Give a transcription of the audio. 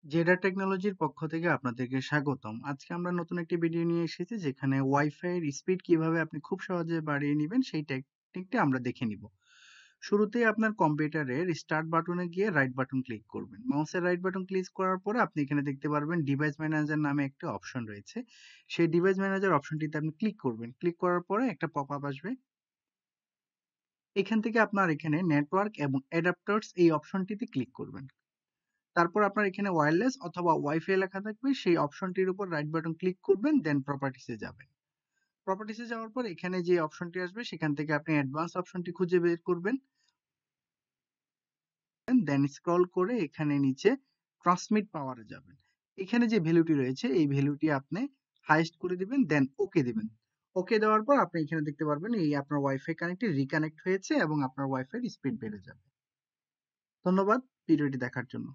জেডার টেকনোলজির পক্ষ থেকে আপনাদেরকে স্বাগতম। আজকে আমরা নতুন একটি ভিডিও নিয়ে এসেছি যেখানে ওয়াইফাই এর স্পিড কিভাবে আপনি খুব সহজে বাড়িয়ে নিবেন সেই টেকনিকটা আমরা দেখে নিব। শুরুতেই আপনার কম্পিউটারের স্টার্ট বাটনে গিয়ে রাইট বাটন ক্লিক করবেন। মাউসের রাইট বাটন ক্লিক করার পরে আপনি এখানে দেখতে পারবেন ডিভাইস ম্যানেজার নামে একটা অপশন রয়েছে। সেই ডিভাইস ম্যানেজার অপশনটিতে আপনি ক্লিক করবেন। ক্লিক করার পরে একটা পপআপ আসবে। এখান থেকে আপনার এখানে নেটওয়ার্ক এবং অ্যাডাপ্টারস এই অপশনটিতে ক্লিক করবেন। তারপর আপনার এখানে ওয়্যারলেস অথবা ওয়াইফাই লেখা থাকবে, সেই অপশনটির উপর রাইট বাটন ক্লিক করবেন, দেন প্রপার্টিসে যাবেন। প্রপার্টিসে যাওয়ার পর এখানে যে অপশনটি আসবে সেখান থেকে আপনি অ্যাডভান্স অপশনটি খুঁজে বের করবেন, দেন স্ক্রল করে এখানে নিচে ট্রান্সমিট পাওয়ারে যাবেন। এখানে যে ভ্যালুটি রয়েছে এই ভ্যালুটি আপনি হাইয়েস্ট করে দিবেন, দেন ওকে দিবেন। ওকে দেওয়ার পর আপনি এখানে দেখতে পারবেন এই আপনার ওয়াইফাই কানেক্টে রিকানেক্ট হয়েছে এবং আপনার ওয়াইফাই স্পিড বেড়ে যাবে। ধন্যবাদ ভিডিওটি দেখার জন্য।